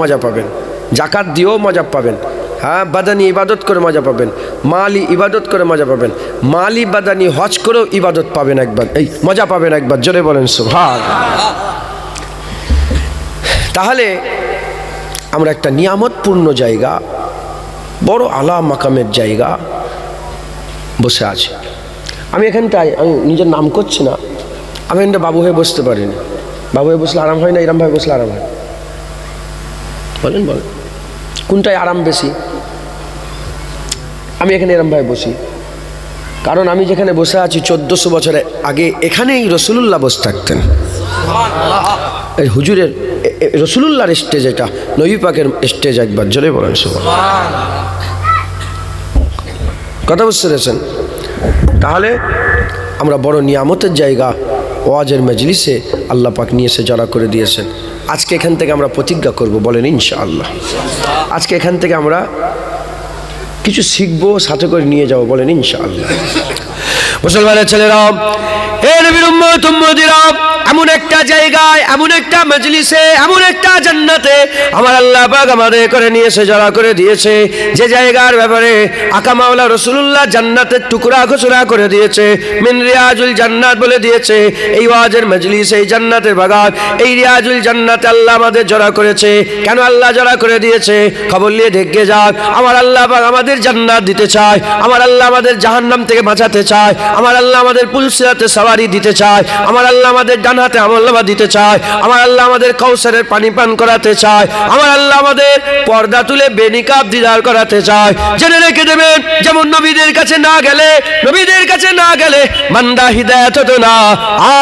মজা পাবেন, জাকাত দিয়েও মজা পাবেন, হ্যাঁ বাদানি ইবাদত করে মজা পাবেন, মালি ইবাদত করে মজা পাবেন, মালি বাদানি হজ করেও ইবাদত পাবেন একবার, এই মজা পাবেন একবার, জোরে বলেন সুবহানাল্লাহ। তাহলে আমরা একটা নিয়ামতপূর্ণ জায়গা, বড় আলা মাকামের জায়গা বসে আছি। আমি এখানটায়, আমি নিজের নাম করছি না, আমি এখানটা বাবু হয়ে বসতে পারিনি। বাবু হয়ে বসলে আরাম হয় না, এরমভাবে বসলে আরাম হয়? বলেন বলেন, কোনটায় আরাম বেশি? আমি এখানে এরমভাবে বসি, কারণ আমি যেখানে বসে আছি 1400 বছরের আগে এখানেই রসুলুল্লাহ বসে থাকতেন। এই হুজুরের রসুলুল্লাহর স্টেজ, এটা নবী পাকের স্টেজ, একবার জোরে বলেন সুবহানাল্লাহ। কথা বুঝতে পেরেছেন? তাহলে আমরা বড় নিয়ামতের জায়গা ওয়াজের মজলিসে আল্লাহ পাক নিয়ে এসে জড়া করে দিয়েছেন। আজকে এখান থেকে আমরা প্রতিজ্ঞা করব, বলেন ইনশাআল্লাহ। আজকে এখান থেকে আমরা কিছু শিখবো, সাথে করে নিয়ে যাবো, বলেন ইনশাআল্লাহ। মুসলমানের ছেলেরা, হে নবীর উম্মত উম্মতিরা, এমন একটা জায়গায়, এমন একটা মজলিসে, এমন একটা জান্নাতে আমার আল্লাহ পাক আমাদের করে নিয়ে এসে জড়া করে দিয়েছে, যে জায়গার ব্যাপারে আকা মাওলা রাসূলুল্লাহ জান্নাতের টুকরা ঘোষণা করে দিয়েছে, মিন রিয়াজুল জান্নাত বলে দিয়েছে। এই ওয়াজের মজলিস, এই জান্নাতের বাগান, এই রিয়াজুল জান্নাতে আল্লাহ আমাদের জড়া করেছে। কেন আল্লাহ জড়া করে দিয়েছে? খবর নিয়ে দেখে যাক। আমার আল্লাহ পাক আমাদের জান্নাত দিতে চায়, আমার আল্লাহ আমাদের জাহান্নাম থেকে বাঁচাতে চায়, আমার আল্লাহ আমাদের পুলসিরাতে সওয়ারি দিতে চায়, আমার আল্লাহ আমাদের ডান হাতে আমলনামা দিতে চায়, আমার আল্লাহ আমাদের কাউসারের পানি পান করাতে চায়, আমার আল্লাহ আমাদের পর্দা তুলে বেনিকাব দিদার করাতে চায়। জেনে রেখে দেবেন, যেমন নবীদের কাছে না গেলে, নবীদের কাছে না গেলে বান্দা হিদায়াত হতো না,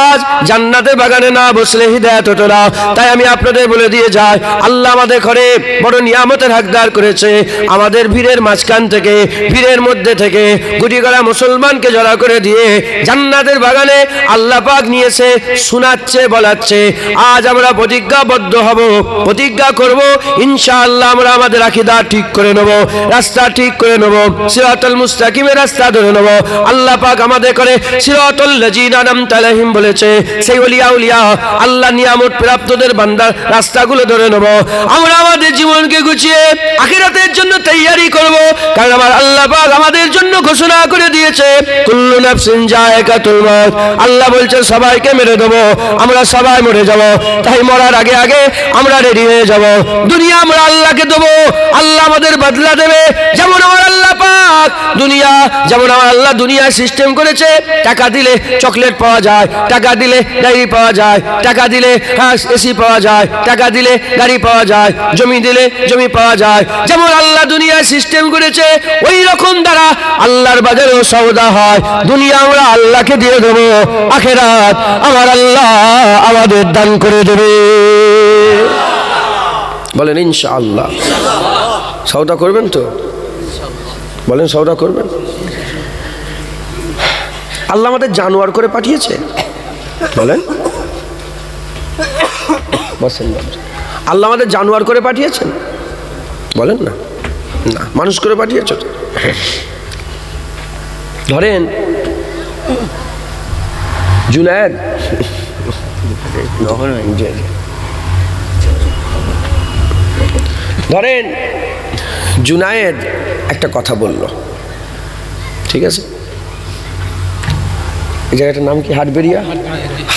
আজ জান্নাতের বাগানে না বসলে হিদায়াত হতো না। তাই আমি আপনাদের বলে দিয়ে যাই, আল্লাহ আমাদের ঘরে বড় নিয়ামতের হকদার করেছে। আমাদের ভিড়ের মাঝখান থেকে, ভিড়ের মধ্যে থেকে গুটি করা মুসলমানকে জড়া করে দিয়ে জান্নাতের বাগানে আল্লাহ পাক নিয়েছে, শোনাচ্ছে, বলাচ্ছে। আজ আমরা প্রতিজ্ঞাবদ্ধ হব, প্রতিজ্ঞা করব, ইনশাআল্লাহ আমরা আমাদের আকীদা ঠিক করে নেব, রাস্তা ঠিক করে নেব, সিরাতাল মুস্তাকিমের রাস্তা ধরে নেব। আল্লাহ পাক আমাদের করে সিরাতাল লাযিনা আনআমতা আলাইহিম বলেছে, সেই ওলিয়া উলিয়া আল্লাহ নিয়ামত প্রাপ্তদের বান্দার রাস্তাগুলো ধরে নেব। আমরা আমাদের জীবনকে গুছিয়ে আখিরাতের জন্য তৈয়ারি করব, কারণ আমার আল্লাহ পাক আমাদের জন্য ঘোষণা করে দিয়েছে, কুল্লু নাফসিন যায়কাতুল মাউত। আল্লাহ বলছে সবাইকে মেরে দেবো, আমরা সবাই মরে যাব। তাই মরার আগে আগে আমরা রেডি হয়ে যাব। দুনিয়া আমরা আল্লাহকে দেবো, আল্লাহ আমাদের বদলা দেবে। যেমন আমার আল্লাহ পাক দুনিয়া, যেমন আমার আল্লাহ দুনিয়া সিস্টেম করেছে, টাকা দিলে চকলেট পাওয়া যায়, টাকা দিলে ডায়েরি পাওয়া যায়, টাকা দিলে এসি পাওয়া যায়, টাকা দিলে গাড়ি পাওয়া যায়, জমি দিলে জমি পাওয়া যায়। যেমন আল্লাহ দুনিয়া সিস্টেম করেছে, ওই রকম দ্বারা আল্লাহর বাজারেও সওদা হয়। দুনিয়া আমরা আল্লাহকে দিয়ে দেবো, আখিরাত আমার আল্লাহ আমাদের দান করে দেবে, বলেন ইনশাআল্লাহ। সওদা করবেন তো? বলেন সওদা করবেন? আল্লাহ আমাদের জানোয়ার করে পাঠিয়েছে, বলেন বসেন। আল্লাহ আমাদের জানোয়ার করে পাঠিয়েছেন, বলেন না? না, মানুষ করে পাঠিয়েছে। ধরেন জুনায়েদ, ধরেন জুনায়েদ একটা কথা বলল, ঠিক আছে? এই জায়গাটার নাম কি? হাটবেরিয়া।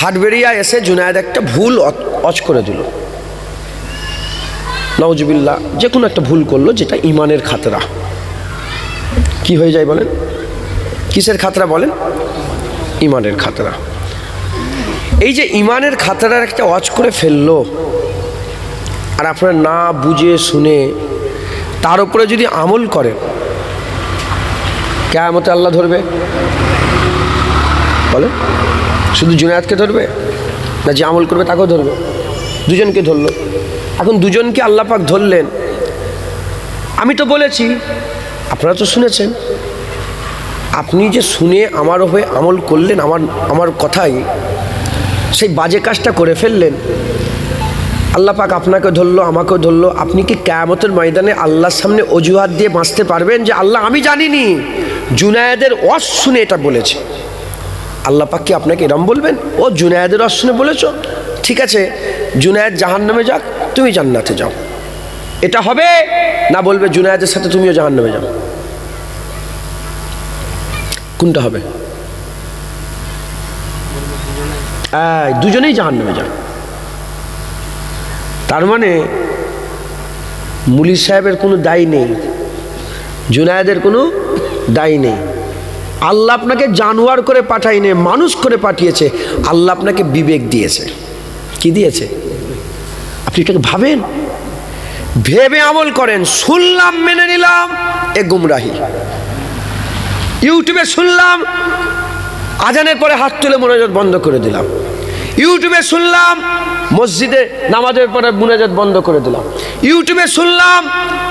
হাটবেরিয়া এসে জুনায়েদ একটা ভুল অজ করে দিল, নাউজুবিল্লাহ, যে কোনো একটা ভুল করলো, যেটা ইমানের খাতরা। কি হয়ে যায় বলেন? কিসের খাতরা বলেন? ইমানের খাতরা। এই যে ইমানের খাতরার একটা ওয়াজ করে ফেললো, আর আপনারা না বুঝে শুনে তার উপরে যদি আমল করেন, কিয়ামতে আল্লাহ ধরবে? বলেন, শুধু জুনায়েদকে ধরবে না যে আমল করবে তাকেও ধরবে? দুজনকে ধরলো। এখন দুজনকে আল্লাহ পাক ধরলেন। আমি তো বলেছি, আপনারা তো শুনেছেন, আপনি যে শুনে আমার হয়ে আমল করলেন, আমার কথাই সেই বাজে কাজটা করে ফেললেন, আল্লাহ পাক আপনাকে ধরলো, আমাকেও ধরলো। আপনি কি কিয়ামতের ময়দানে আল্লাহর সামনে অজুহাত দিয়ে বাঁচতে পারবেন যে আল্লাহ আমি জানিনি, জুনায়েদের ওয়াজ শুনে এটা বলেছে? আল্লাহ পাক কি আপনাকে এরম বলবেন, ও জুনায়েদের ওয়াজ শুনে বলেছ, ঠিক আছে জুনায়েদ জাহান্নামে যাক, তুমি জান্নাতে যাও? এটা হবে না বলবে জুনায়েদের সাথে তুমিও জাহান্নামে যাও? কোনটা হবে? দুজনেই জাহান্নামে যাও। তার মানে মুলি সাহেবের কোনো দায়ী নেই, জুনায়েদের কোনো দায়ী নেই। আল্লাহ আপনাকে জানোয়ার করে পাঠায়নি, মানুষ করে পাঠিয়েছে। আল্লাহ আপনাকে বিবেক দিয়েছে। কি দিয়েছে? আপনি এটাকে ভাবেন, ভেবে আমল করেন। শুনলাম, মেনে নিলাম, এ গুমরাহি। ইউটিউবে শুনলাম, আজানের পরে হাত তুলে মোনাজাত বন্ধ করে দিলাম। ইউটিউবে শুনলাম, মসজিদে নামাজের পরে মোনাজাত বন্ধ করে দিলাম। ইউটিউবে শুনলাম,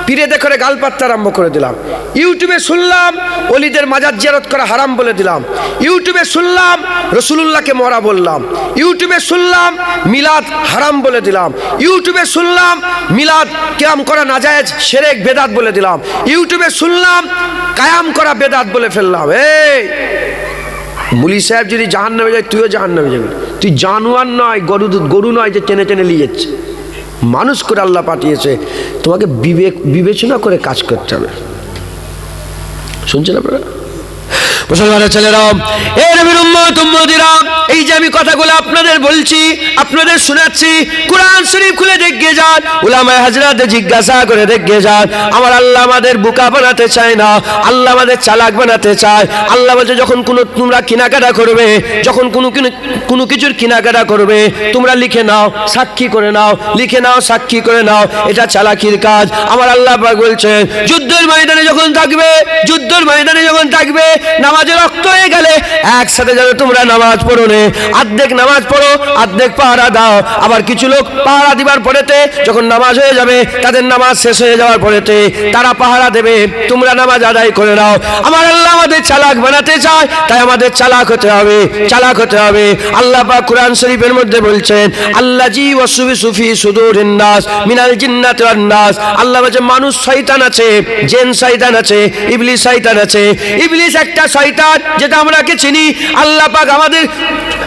পীরেদে করে গাল পাততে আরম্ভ করে দিলাম। ইউটিউবে শুনলাম, ওলিদের মাজার জিয়ারত করা হারাম বলে দিলাম। ইউটিউবে শুনলাম, রসুলুল্লাহকে মরা বললাম। ইউটিউবে শুনলাম, মিলাদ হারাম বলে দিলাম। ইউটিউবে শুনলাম, মিলাদ কিয়াম করা নাজায়েজ, শিরক, বেদাত বলে দিলাম। ইউটিউবে শুনলাম, কায়াম করা বেদাত বলে ফেললাম। এই মুলি সাহেব যদি জাহান্নামে যায়, তুইও জাহান্নামে যাবি। তুই জানোয়ার নয়, গরু নয় যে টেনে টেনে নিয়ে যাচ্ছে। মানুষ করে আল্লাহ পাঠিয়েছে, তোমাকে বিবেচনা করে কাজ করতে হবে। শুনছেন আপনারা? মুসলমানের ছেলেরা, এই নবীর উম্মত উম্মতিরা, এই যে আমি কথাগুলো আপনাদের বলছি, আপনাদের শোনাচ্ছি, কোরআন শরীফ খুলে দেখে যান, উলামায়ে হাজরাতে জিজ্ঞাসা করে দেখে যান। আমার আল্লাহ আমাদের বোকা বানাতে চায় না, আল্লাহ আমাদের চালাক বানাতে চায়। আল্লাহ বলছে, যখন তোমরা কেনাকাটা করবে, যখন কোনো কিছুর কেনাকাটা করবে, তোমরা লিখে নাও, সাক্ষী করে নাও, লিখে নাও, সাক্ষী করে নাও। এটা চালাকির কাজ। আমার আল্লাহ পাক বলছেন, যুদ্ধের ময়দানে যখন থাকবে, যুদ্ধের ময়দানে যখন থাকবে, নামাজে রক্ত হয়ে গেলে একসাথে যাবে তোমরা নামাজ পড়ো নে, অর্ধেক নামাজ পড়ো, অর্ধেক পাহারা দাও। আবার কিছু লোক পাহারা দিবার পরেতে যখন নামাজ হয়ে যাবে, তাদের নামাজ শেষ হয়ে যাওয়ার পরেতে তারা পাহারা দেবে, তোমরা নামাজ আদায় করে নাও। আমার আল্লাহ আমাদের চালাক বানাতে চায়, তাই আমাদের চালাক হতে হবে, চালাক হতে হবে। আল্লাহ পাক কুরআন শরীফের মধ্যে বলছেন, আল্লাজি ওয়াসুবিসু ফি সুদুরিন নাস মিনাল জিন্নাতি ওয়ান নাস। আল্লাহ বলেছে, মানুষ শয়তান আছে, জিন শয়তান আছে, ইবলিস শয়তান আছে। ইবলিস একটা শয়তান, যেটা আমরাকে চিনি। আল্লাহ পাক আমাদের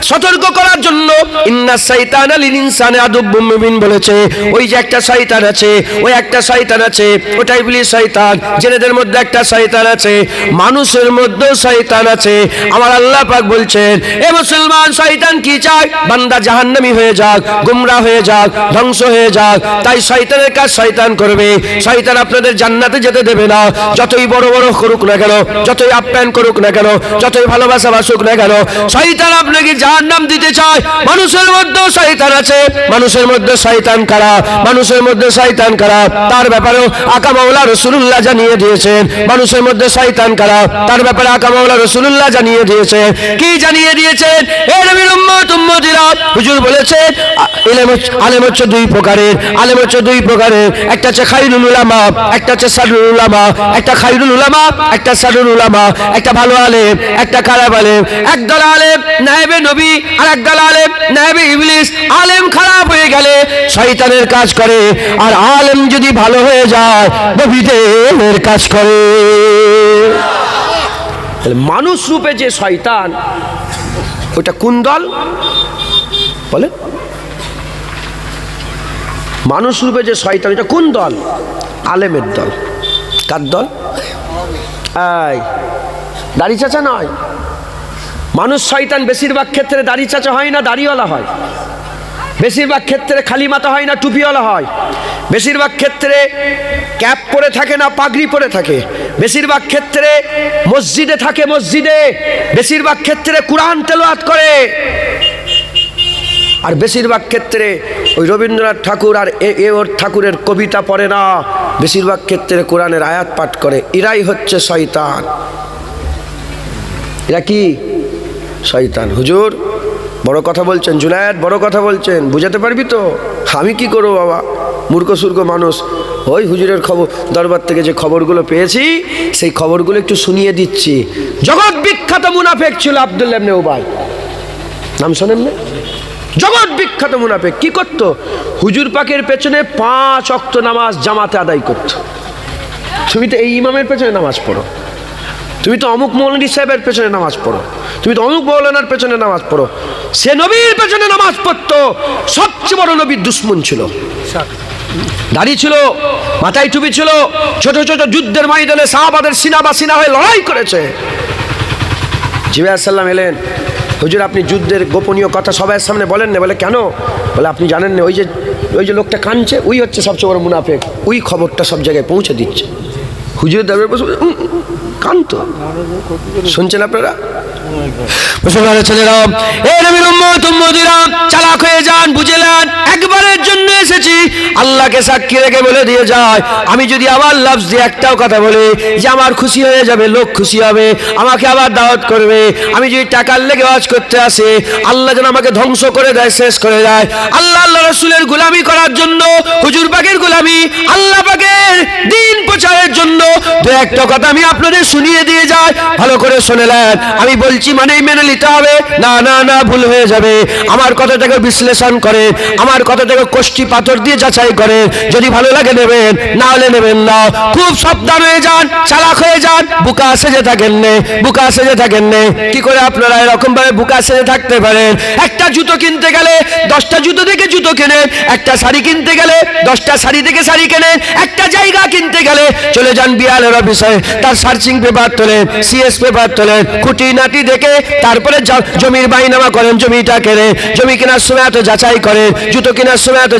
সতর্ক করার জন্য ইন্নাস শাইতানা লিল ইনসানি আদুব্বুম মুবিন বলেছে। ওই যে একটা শয়তান আছে, ওই একটা শয়তান আছে, ওটা ইবলিস শয়তান। জিনেদের মধ্যে একটা শয়তান আছে, মানুষের মধ্যেও শয়তান আছে। আমার আল্লাহ পাক বলছেন, এ মুসলমান, শয়তান কি চায়? বান্দা জাহান্নামী হয়ে যাক, গুমরা হয়ে যাক, ধ্বংস হয়ে যাক। তাই শয়তানের কাজ শয়তান করবে। শয়তান আপনাদের জান্নাতে যেতে দেবে না। যতই বড় বড় করুক না কেন, যতই আপ্যায়ন করুক না কেন, যতই ভালোবাসা বাসুক না কেন, শয়তান আপনাকে জাহান্নাম দিতে চায়। মানুষের মধ্যেও শয়তান আছে। মানুষের মধ্যে শয়তান কারা? মানুষের মধ্যে শয়তান কারা তার ব্যাপারেও আকা মাওলা রাসূলুল্লাহ জানিয়ে দিয়েছেন। মানুষের মধ্যে শয়তান কারা তার ব্যাপারে আকা মাওলা রাসূলুল্লাহ জানিয়ে দিয়েছেন। কি জানিয়ে দিয়েছেন? এ নবীর উম্মত উম্মতিরা, হুজুর বলেছেন, আলেম হচ্ছে দুই প্রকারের। আলেম হচ্ছে দুই প্রকারের, একটা হচ্ছে খায়রুল উলামা, একটা হচ্ছে সাদরুল উলামা। একটা খায়রুল উলামা, একটা সাদরুল উলামা। একটা ভালো আলেম, একটা খারাপ আলেম। একদল আলেম নায়েবে নবী, আর একদল আলেম নায়েবে ইবলিস। আলেম খারাপ হয়ে গেলে শয়তানের কাজ করে, আর আলেম যদি ভালো হয়ে যায় নবীদের কাজ করে। মানুষ রূপে যে শয়তান, ওটা কোন দল বলে? মানুষ রূপে যে শয়তান, এটা কোন দল? আলেমের দল। কার দল? এই দাড়ি চাচা নয়। মানুষ শয়তান বেশিরভাগ ক্ষেত্রে দাড়ি চাচা হয় না, দাড়িওয়ালা হয়। বেশিরভাগ ক্ষেত্রে খালি মাথা হয় না, টুপিওয়ালা হয়। বেশিরভাগ ক্ষেত্রে ক্যাপ পরে থাকে না, পাগড়ি পরে থাকে। বেশিরভাগ ক্ষেত্রে মসজিদে থাকে, মসজিদে। বেশিরভাগ ক্ষেত্রে কুরআন তেলাওয়াত করে। আর বেশিরভাগ ক্ষেত্রে ওই রবীন্দ্রনাথ ঠাকুর আর ওর ঠাকুরের কবিতা পড়ে না, বেশিরভাগ ক্ষেত্রে কোরআনের আয়াত পাঠ করে। এরাই হচ্ছে শয়তান। এরা কি? শয়তান। হুজুর বড় কথা বলছেন, জুনায়েদ বড় কথা বলছেন, বুঝাতে পারবি তো? আমি কি করবো বাবা, মূর্খ সুর্খ মানুষ। ওই হুজুরের খবর, দরবার থেকে যে খবরগুলো পেয়েছি, সেই খবরগুলো একটু শুনিয়ে দিচ্ছি। জগৎ বিখ্যাত মুনাফেক ছিল আব্দুল্লাহ ইবনে উবাই, নাম শোনেন না? জগৎ বিখ্যাত মুনাফেক। কি করতো? হুজুর পাকের পেছনে 5 ওয়াক্ত নামাজ জামাতে আদায় করতো। তুমি তো এই ইমামের পেছনে নামাজ পড়ো, তুমি তো অমুক মৌলভী সাহেবের পেছনে নামাজ পড়ো, তুমি তো অমুক মৌলানার পেছনে নামাজ পড়ো। সে নবীর পেছনে নামাজ পড়তো। সবচেয়ে বড় নবীর দুশ্মন ছিল। দাড়ি ছিল, মাথায় টুপি ছিল, ছোট ছোট যুদ্ধের ময়দানে সাহাবাদের সিনা বা সিনা হয়ে লড়াই করেছে। জিবরাইল আলাইহিস সালাম এলেন, হুজুর আপনি যুদ্ধের গোপনীয় কথা সবার সামনে বলেন না। বলে কেন? বলে আপনি জানেন না ওই যে লোকটা কাঁদছে, ওই হচ্ছে সবচেয়ে বড় মুনাফিক, ওই খবরটা সব জায়গায় পৌঁছে দিচ্ছে। হুজুরের দরবারে বসে কান্ত শুনছেন আপনারা? মুসলমানের ছেলেরা, এ নবীর উম্মত উম্মতিরা, চালাক হয়ে যান, বুঝে নেন একবারের জন্য এসেছি। আল্লাহকে সাক্ষী রেখে বলে দিয়ে যায়, আমি যদি আবার লফজ দিয়ে একটাও কথা বলি যে আমার খুশি হয়ে যাবে, লোক খুশি হবে, আমাকে আবার দাওয়াত করবে, আমি যদি টাকার লেগে ওয়াজ করতে আসি, আল্লাহ যেন আমাকে ধ্বংস করে দেয়, শেষ করে দেয়। আল্লাহ রাসূলের গোলামি করার জন্য, হুজুর পাকের গোলামি, আল্লাহ পাকের দ্বীন প্রচারের জন্য দু একটা কথা আমি আপনাদের শুনিয়ে দিয়ে যাই, ভালো করে শুনেলেন। আমি বলছি মানেই মেনে নিতে হবে? না না না, ভুল হয়ে যাবে। আমার কথাটাকে বিশ্লেষণ করে, আমার কথাটাকে কষ্টি পাথর দিয়ে যাচাই করে, যদি ভালো লাগে নেবেন, না হলে নেবেন না। খুব সাবধান হয়ে যান, চালাক হয়ে যান, বুকা সেজে থাকেন নে, বুকা সেজে থাকেন নে। কি করে আপনারা এরকম ভাবে বুকা সেজে থাকতে পারেন? একটা জুতো কিনতে গেলে 10টা জুতো থেকে জুতো কেনেন, একটা শাড়ি কিনতে গেলে 10টা শাড়ি থেকে শাড়ি কেনেন, একটা জায়গা কিনতে গেলে চলে যান বিয়ালের অফিসে, তার সার্চিং পেপার তোলেন, সিএস পেপার তোলেন, খুঁটিনাটি দেখে তারপরে জমির বাইনামা করেন, জমিটা কেনে, জমি কেনার সময় এত যাচাই করেন, জুতো কেনার সময় এত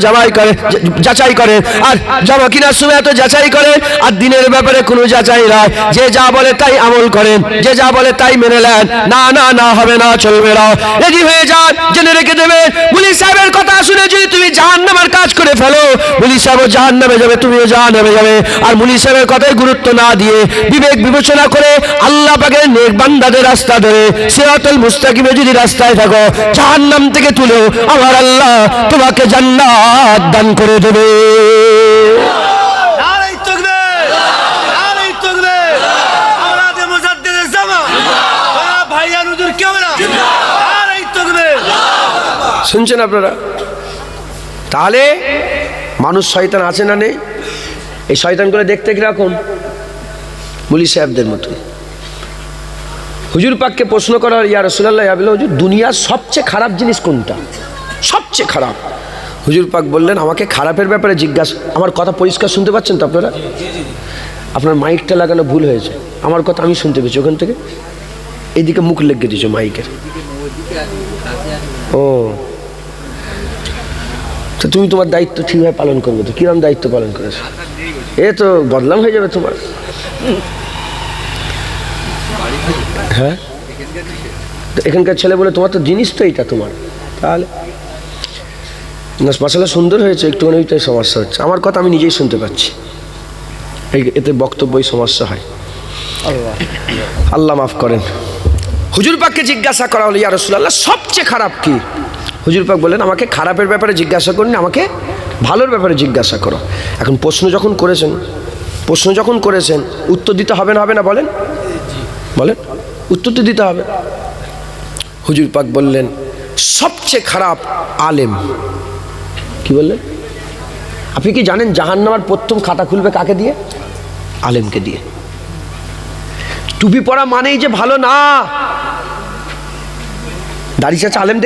যাচাই করেন, আর জামা কেনার সময় এত যাচাই করেন, আর দিনের ব্যাপারে কোনো যাচাই নয়। যে যা বলে তাই আমল করেন, যে যা বলে তাই মেনে নেন। না না না, হবে না, চলবে না। রেডি হয়ে যান, জেনে রেখে দেবেন, মুলি সাহেবের কথা শুনে যদি তুমি জাহান্নামের কাজ করে ফেলো, মুলি সাহেবও জাহান্নামে যাবে, তুমিও জাহান্নামে যাবে। আর মুলি সাহেবের কথায় গুরুত্ব না দিয়ে বিবেক বিবেচনা করে আল্লাহ পাকের নেক বান্দাদের রাস্তা ধরে সিরাতুল মুস্তাকিমে যদি রাস্তায় থাকো, জাহান্নাম থেকে তুলেও আমার আল্লাহ তোমাকে জান্নাত দান করে দেবে। শুনছেন আপনারা? তাহলে মানুষ শয়তান আছে না নেই? এই শয়তানগুলো দেখতে কিরকম? মুলি সাহেবদের মতো। হুজুর পাককে প্রশ্ন করার, ইয়া রাসূলুল্লাহ, ইয়া বিল্লাহ, হুজুর দুনিয়ার সবচেয়ে খারাপ জিনিস কোনটা? সবচেয়ে খারাপ? হুজুর পাক বললেন, আমাকে খারাপের ব্যাপারে জিজ্ঞাসা। আমার কথা পরিষ্কার শুনতে পাচ্ছেন তো আপনারা? আপনার মাইকটা লাগানো ভুল হয়েছে, আমার কথা আমি শুনতে পেয়েছি ওখান থেকে। এইদিকে মুখ লেগে দিয়েছো মাইকের। ও, তো তুমি তোমার দায়িত্ব ঠিকভাবে পালন করবে তো? কিরম দায়িত্ব পালন করেছো? এ তো বদনাম হয়ে যাবে তোমার। হ্যাঁ, এখানকার ছেলে বলে তোমার তো জিনিস তো এইটা তোমার। তাহলে না, মশালা সুন্দর হয়েছে, একটুখানি ওইটাই সমস্যা হচ্ছে। আমার কথা আমি নিজেই শুনতে পাচ্ছি, এতে বক্তব্যই সমস্যা হয়। আল্লাহ মাফ করেন। হুজুর পাককে জিজ্ঞাসা করা হলো, ইয়া রাসূলুল্লাহ সবচেয়ে খারাপ কি? হুজুর পাক বললেন, আমাকে খারাপের ব্যাপারে জিজ্ঞাসা করেন, আমাকে ভালোর ব্যাপারে জিজ্ঞাসা করো। এখন প্রশ্ন যখন করেছেন উত্তর দিতে হবে না, হবে না? বলেন বলেন, উত্তর তো দিতে হবে। হুজুর পাক বললেন, সবচেয়ে খারাপ আলেম। কি বললেন? আপনি কি জানেন জাহান্নামের প্রথম খাতা খুলবে কাকে দিয়ে? আলেমকে দিয়ে। টুপি পরা মানেই যে ভালো না। দাড়ি চাচা আলেম